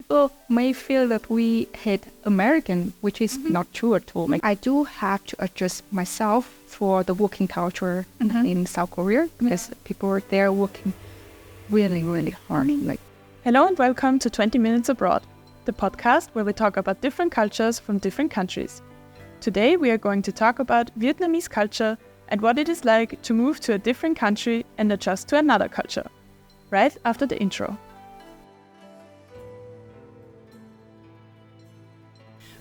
people may feel that we hate American, which is not true at all. Like, I do have to adjust myself for the working culture in South Korea because people are there working really, really hard. Like, hello and welcome to 20 Minutes Abroad, the podcast where we talk about different cultures from different countries. Today we are going to talk about Vietnamese culture and what it is like to move to a different country and adjust to another culture. Right after the intro.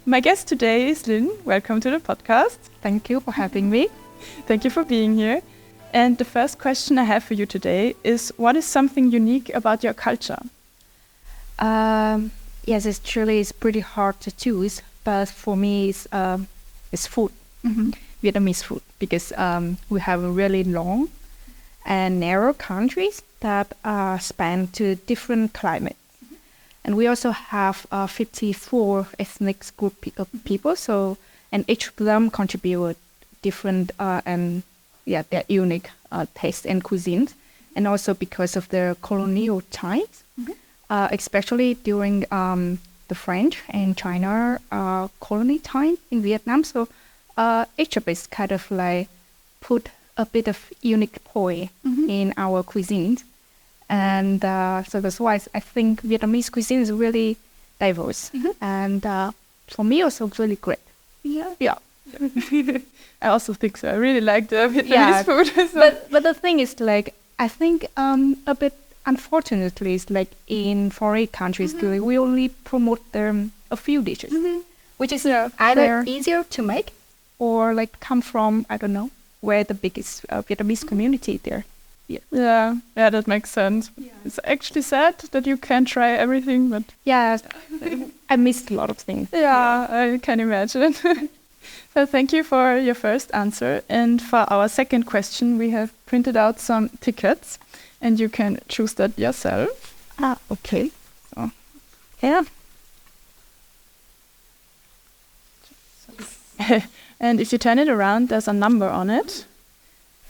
My guest today is Linh. Welcome to the podcast. thank you for having me. Thank you for being here. And the first question I have for you today is, what is something unique about your culture? Yes, it's pretty hard to choose, but for me, it's food, Vietnamese food, because we have a really long and narrow countries that span to different climates. And we also have 54 ethnic group of people, and each of them contribute different their unique taste and cuisines, and also because of their colonial times, especially during the French and China colony time in Vietnam. So each of us kind of like put a bit of unique point in our cuisines. And so that's why I think Vietnamese cuisine is really diverse. And for me also really great. Yeah. I also think so. I really like the Vietnamese food. But the thing is, like, I think a bit unfortunately is like in foreign countries, we only promote a few dishes, which is either easier to make or like come from, I don't know, where the biggest Vietnamese community there. Yeah, that makes sense. Yeah. It's actually sad that you can't try everything, but I missed a lot of things. Yeah, I can imagine. So thank you for your first answer. And for our second question, we have printed out some tickets, and you can choose that yourself. Okay. So, yeah. And if you turn it around, there's a number on it.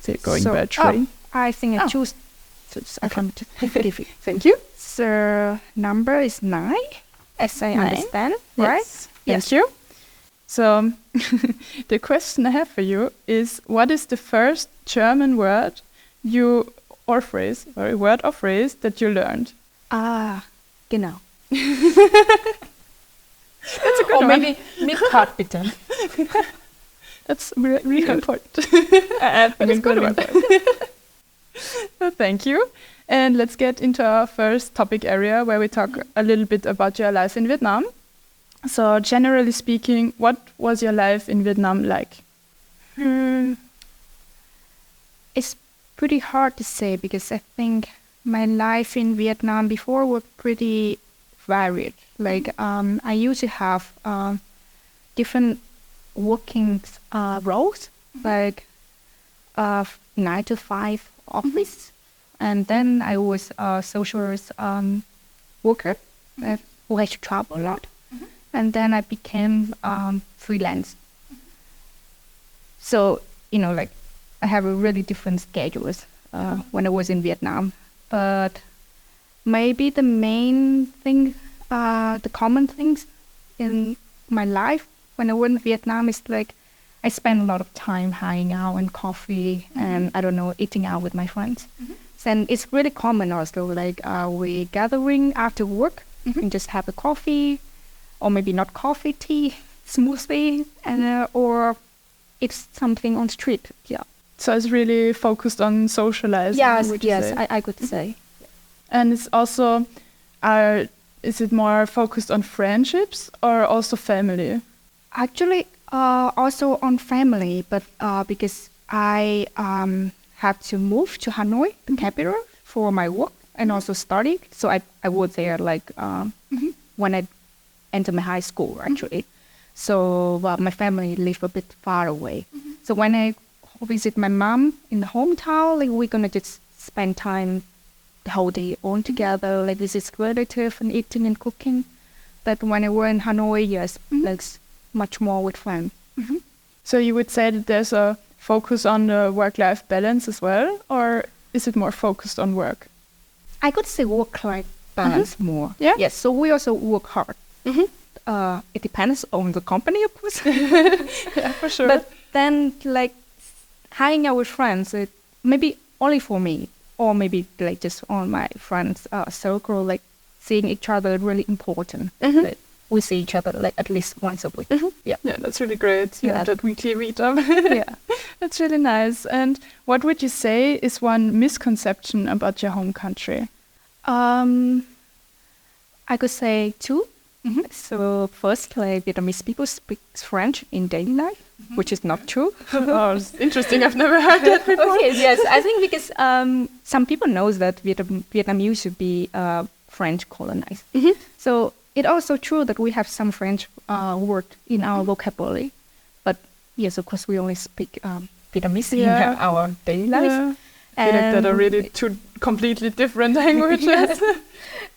So you're going by train. I think I choose. I can give it. Thank you. So number is 9, as I understand, right? Thank you. So the question I have for you is, what is the first German word or phrase that you learned? Genau. That's a good or one. maybe mit bitte. That's really important. It's good one. So thank you. And let's get into our first topic area where we talk a little bit about your life in Vietnam. So generally speaking, what was your life in Vietnam like? It's pretty hard to say because I think my life in Vietnam before was pretty varied. Like I used to have different working roles, like 9 to 5 office, and then I was a social worker who had to travel a lot, and then I became freelance. So like I have a really different schedules when I was in Vietnam, but maybe the main thing, the common things in my life when I was in Vietnam is like I spend a lot of time hanging out and coffee and I don't know, eating out with my friends. And it's really common also, like we gathering after work and just have a coffee, or maybe not coffee, tea, smoothie, and or it's something on street. Yeah. So it's really focused on socializing. Yes, I could say. And it's also, is it more focused on friendships or also family? Actually, also on family, but because I had to move to Hanoi, the capital, for my work and also study. So I was there like when I entered my high school, actually. So my family lived a bit far away. So when I visit my mom in the hometown, like we're gonna just spend time the whole day all together, like this is relative and eating and cooking. But when I were in Hanoi, yes, like much more with friends. So you would say that there's a focus on the work-life balance as well, or is it more focused on work? I could say work-life balance more. Yeah. Yes, so we also work hard. It depends on the company, of course. Yeah, for sure. But then, like, hanging out with friends, it maybe only for me, or maybe like just on my friends' circle, like seeing each other really important. Like, we see each other like at least once a week. Yeah, that's really great. Yeah. That weekly meetup. yeah. That's really nice. And what would you say is one misconception about your home country? I could say two. So first, like Vietnamese people speak French in daily life, which is not true. Oh, it's interesting. I've never heard that before. Okay, yes, I think because some people knows that Vietnam used to be French colonized. So it's also true that we have some French word in our vocabulary, but yes, of course, we only speak Vietnamese in our daily life. Yeah. I feel like that are really two completely different languages. Yes.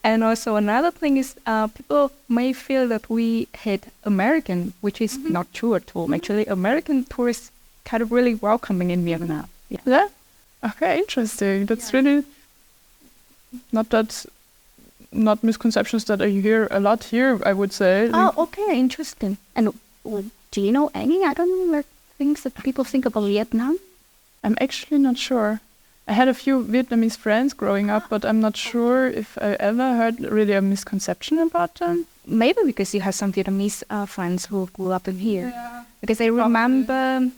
And also another thing is people may feel that we hate American, which is not true at all. Actually, American tourists kind of really welcoming in Vietnam. Yeah? Okay, interesting. That's really not misconceptions that I hear a lot here, I would say. Oh, okay, interesting. And do you know any other things that people think about Vietnam? I'm actually not sure. I had a few Vietnamese friends growing up, but I'm not sure if I ever heard really a misconception about them. Maybe because you have some Vietnamese friends who grew up in here. Yeah. Because I remember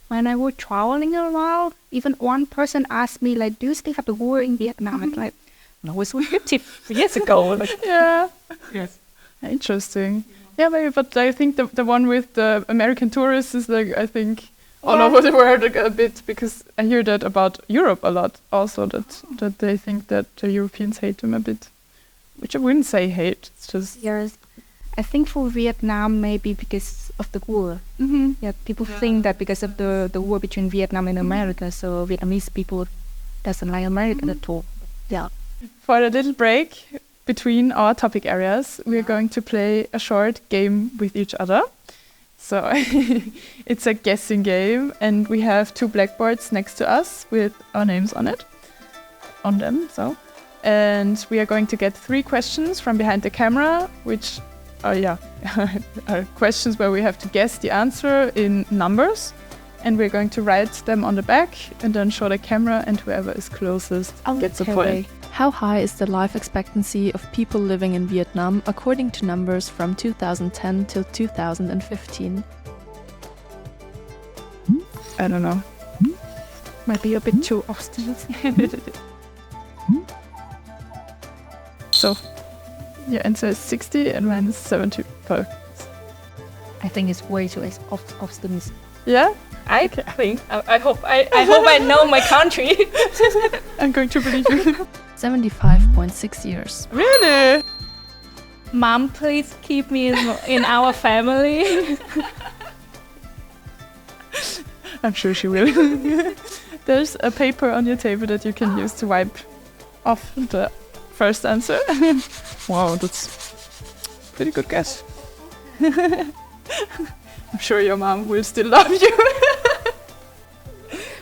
when I was traveling a while, even one person asked me, like, do you still have the war in Vietnam? And like, no, it was 50 years ago. Like, yeah. Yes. Interesting. Yeah, maybe, but I think the one with the American tourists is like, I think, all over the world a bit, because I hear that about Europe a lot also, that they think that the Europeans hate them a bit, which I wouldn't say hate, it's just... Yes. I think for Vietnam, maybe because of the war. Yeah, people think that because of the war between Vietnam and America, so Vietnamese people doesn't like America at all. Yeah. For a little break between our topic areas, we're going to play a short game with each other. So it's a guessing game, and we have two blackboards next to us with our names on them. And we are going to get 3 questions from behind the camera, which are questions where we have to guess the answer in numbers, and we're going to write them on the back and then show the camera, and whoever is closest gets a point. How high is the life expectancy of people living in Vietnam according to numbers from 2010 till 2015? I don't know. Might be a bit too obstinate. So, your answer is 60 and mine is 75. I think it's way too obstinate. Yeah? I think. I hope I know my country. I'm going to believe you. 75.6 years. Really? Mom, please keep me in our family. I'm sure she will. There's a paper on your table that you can use to wipe off the first answer. Wow, that's a pretty good guess. I'm sure your mom will still love you.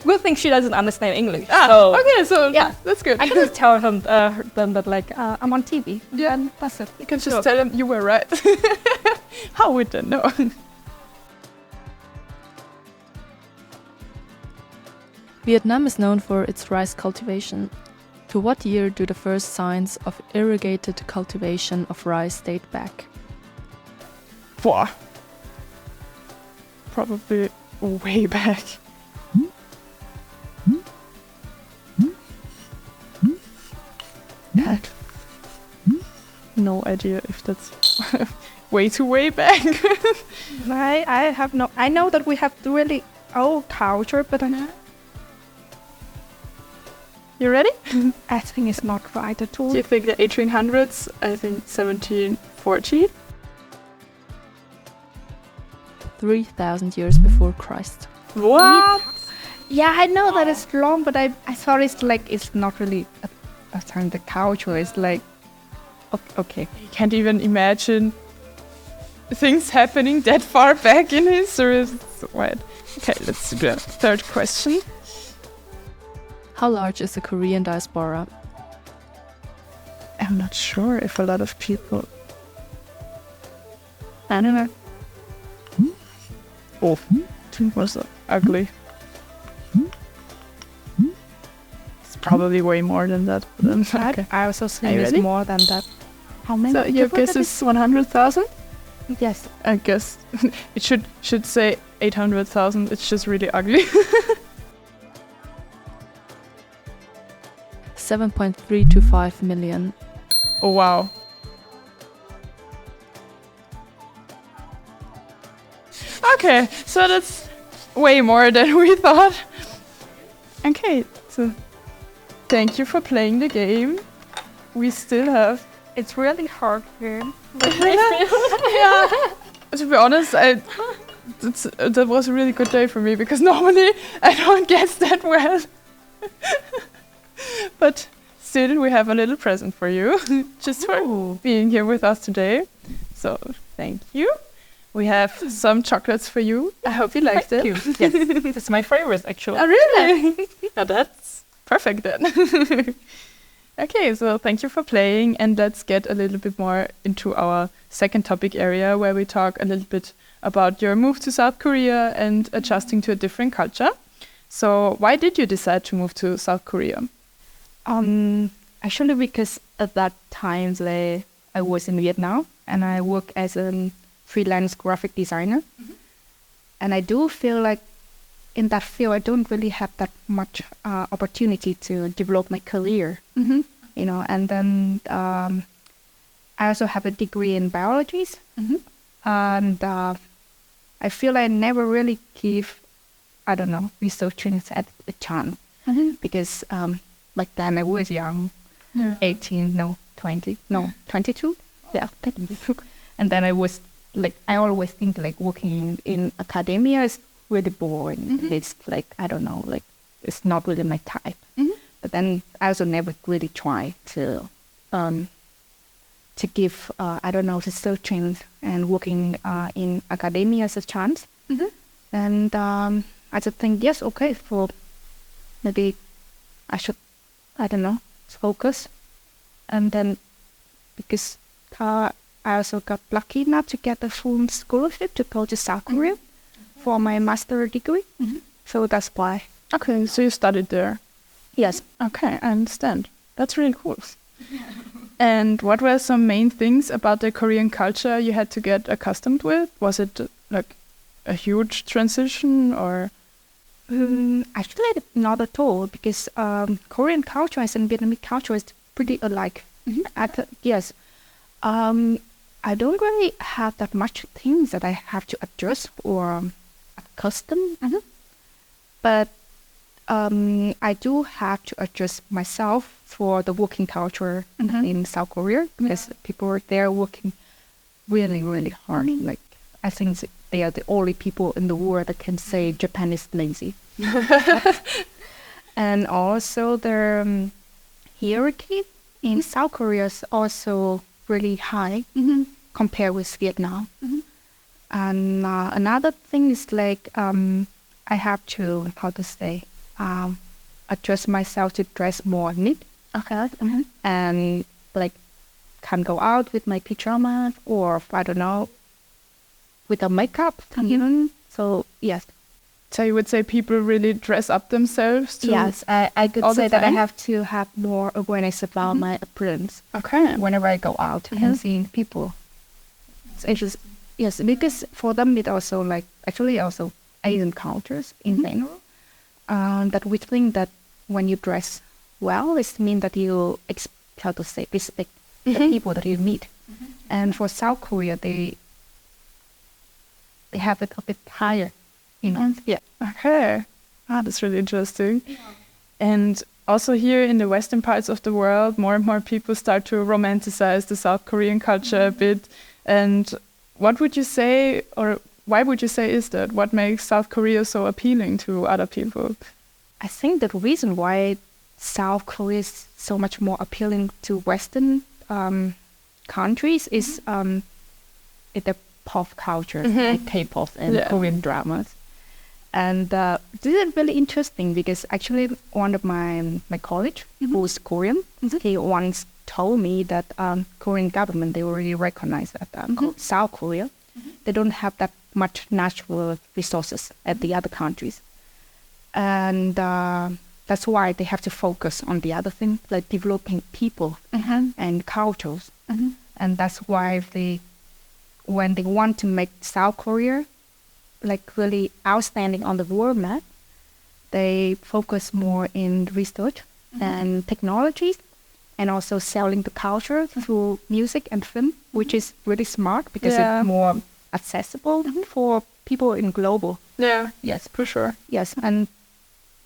Good thing she doesn't understand English. Okay, so yeah, that's good. I can just tell them that like I'm on TV. Yeah, and that's it. You can just tell them you were right. How would they know? Vietnam is known for its rice cultivation. To what year do the first signs of irrigated cultivation of rice date back? Probably way back. Had no idea if that's way back. I have no. I know that we have really old culture, but You ready? I think it's not right at all. Do you think the 1800s? I think 1740. 3,000 years before Christ. What? Yeah, I know that it's long, but I thought it's like it's not really a time the culture. It's like okay. You can't even imagine things happening that far back in history. It's wild. Okay, let's do the third question. How large is the Korean diaspora? I'm not sure if a lot of people. I don't know. Oh, it was ugly. It's probably way more than that. But okay. I also think you it's ready? more than that. How many? So your guess is 100,000? Yes. I guess it should say 800,000. It's just really ugly. 7.325 million. Oh wow. Okay, so that's way more than we thought. Okay, so thank you for playing the game. We still have. It's really hard here. Yeah. To be honest, that was a really good day for me because normally I don't guess that well. But still, we have a little present for you, just for being here with us today. So thank you. We have some chocolates for you. I hope you liked it. Thank you. Yes, it's my favorite actually. Oh, really? Yeah, that's perfect then. Okay, so thank you for playing, and let's get a little bit more into our second topic area where we talk a little bit about your move to South Korea and adjusting to a different culture. So why did you decide to move to South Korea? Actually, because at that time I was in Vietnam and I work as a freelance graphic designer, and I do feel like in that field I don't really have that much opportunity to develop my career. You know, and then I also have a degree in biology, and I feel I never really give, I don't know, researching a chance because like then I was young, 18, no, 20, no, 22, yeah, 22. And then I was like, I always think like working in academia is really boring. It's like, I don't know, like it's not really my type. But then I also never really try to give, I don't know, researching and working in academia as a chance. And I just think, yes, okay, for maybe I should, I don't know, focus. And then because I also got lucky enough to get a full scholarship to go to South Korea for my master's degree. So that's why. Okay, so you studied there. Yes. Okay, I understand. That's really cool. And what were some main things about the Korean culture you had to get accustomed with? Was it like a huge transition or? Actually, not at all, because Korean culture and Vietnamese culture is pretty alike. Yes. I don't really have that much things that I have to adjust or accustom. But I do have to adjust myself for the working culture in South Korea, because people there working really, really hard. Like I think they are the only people in the world that can say Japan is lazy. And also the hierarchy in South Korea is also really high compared with Vietnam. And another thing is like I have to, how to say, adjust myself to dress more neat. And like can go out with my pajamas or I don't know, with a makeup even. So yes. So you would say people really dress up themselves to Yes, I could say that I have to have more awareness about my appearance. Okay. Whenever I go out and see people. So it's just, yes, because for them it also like actually also Asian cultures in general. That we think that when you dress well, it means that you how to say respect the people that you meet. And for South Korea, they have it a bit higher, you know. Yeah. Okay. That's really interesting. And also here in the Western parts of the world, more and more people start to romanticize the South Korean culture a bit. And what would you say, or why would you say is that? What makes South Korea so appealing to other people? I think the reason why South Korea is so much more appealing to Western countries is the pop culture, like K-pop and Korean dramas. And this is really interesting because actually one of my college, who's Korean, he once told me that Korean government, they already recognize that South Korea, they don't have that much natural resources as the other countries. And that's why they have to focus on the other thing, like developing people and cultures. And that's why when they want to make South Korea like really outstanding on the world map, they focus more in research and technologies, and also selling the culture through music and film, which is really smart because it's more accessible for people in global. Yeah. Yes, for sure. Yes, and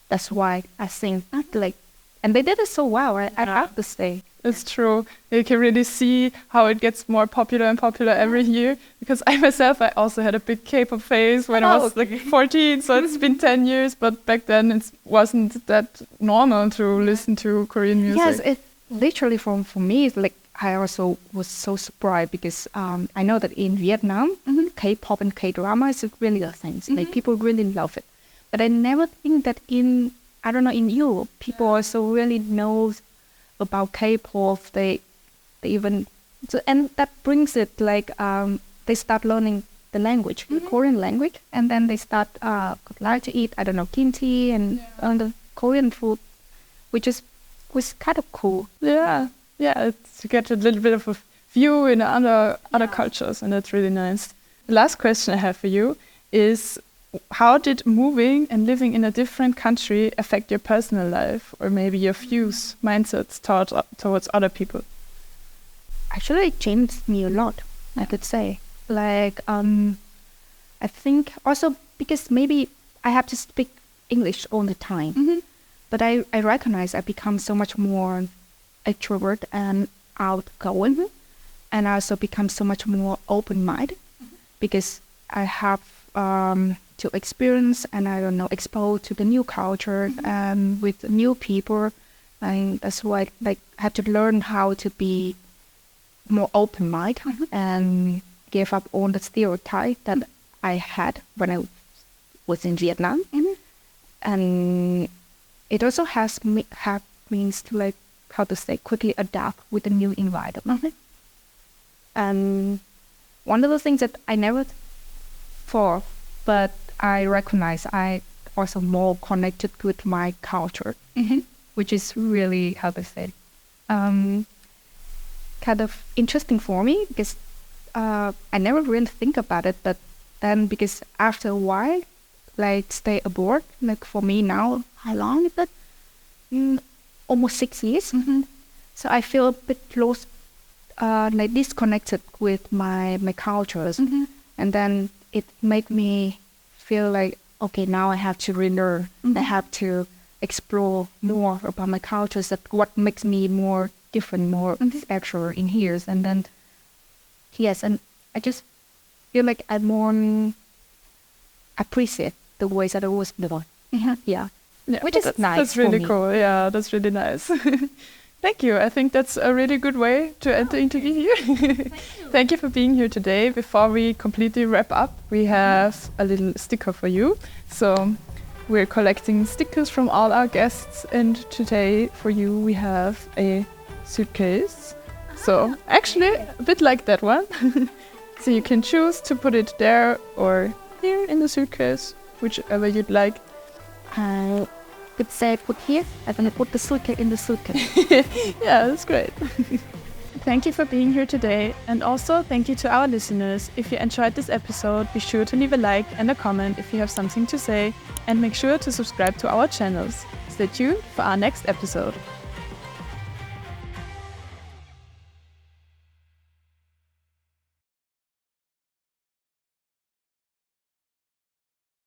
that's why I think and they did it so well. I have to say. It's true. You can really see how it gets more popular and popular every year. Because I myself, I also had a big K-pop phase when I was like 14. So it's been 10 years. But back then it wasn't that normal to listen to Korean music. Yes, it literally for me, it's like I also was so surprised because I know that in Vietnam, K-pop and K-drama is really a thing. Like people really love it. But I never think that in Europe, people also really know about K-pop. They even, and that brings it like they start learning the language, the Korean language, and then they start like to eat kimchi and the Korean food, which was kind of cool. Yeah, it's, you get a little bit of a view in other cultures, and that's really nice. The last question I have for you is, how did moving and living in a different country affect your personal life, or maybe your views, mindsets towards other people? Actually, it changed me a lot, I could say. Like, I think also because maybe I have to speak English all the time, but I recognize I become so much more extrovert and outgoing, and I also become so much more open-minded because I have to experience and expose to the new culture and with new people, and that's why I had to learn how to be more open-minded and give up all the stereotypes that I had when I was in Vietnam, and it also means to quickly adapt with the new environment. And one of the things that I never thought, but I recognize I also more connected with my culture, which is really, kind of interesting for me because I never really think about it. But then because after a while, stay abroad, for me now, how long is it? Almost 6 years. So I feel a bit close, disconnected with my cultures. And then it made me feel like, okay, now I have to relearn. I have to explore more about my cultures, that what makes me more different, more special in here. And then, and I just feel like I more appreciate the ways that I was before. Yeah, which is nice. That's really cool. Yeah, that's really nice. Thank you. I think that's a really good way to end the interview here. Thank you for being here today. Before we completely wrap up, we have a little sticker for you. So we're collecting stickers from all our guests, and today for you we have a suitcase. So actually a bit like that one. So you can choose to put it there or here in the suitcase, whichever you'd like. I could say put here, and then I put the suitcase in the suitcase. Yeah, that's great. Thank you for being here today, and also thank you to our listeners. If you enjoyed this episode, be sure to leave a like and a comment if you have something to say, and make sure to subscribe to our channels. Stay tuned for our next episode.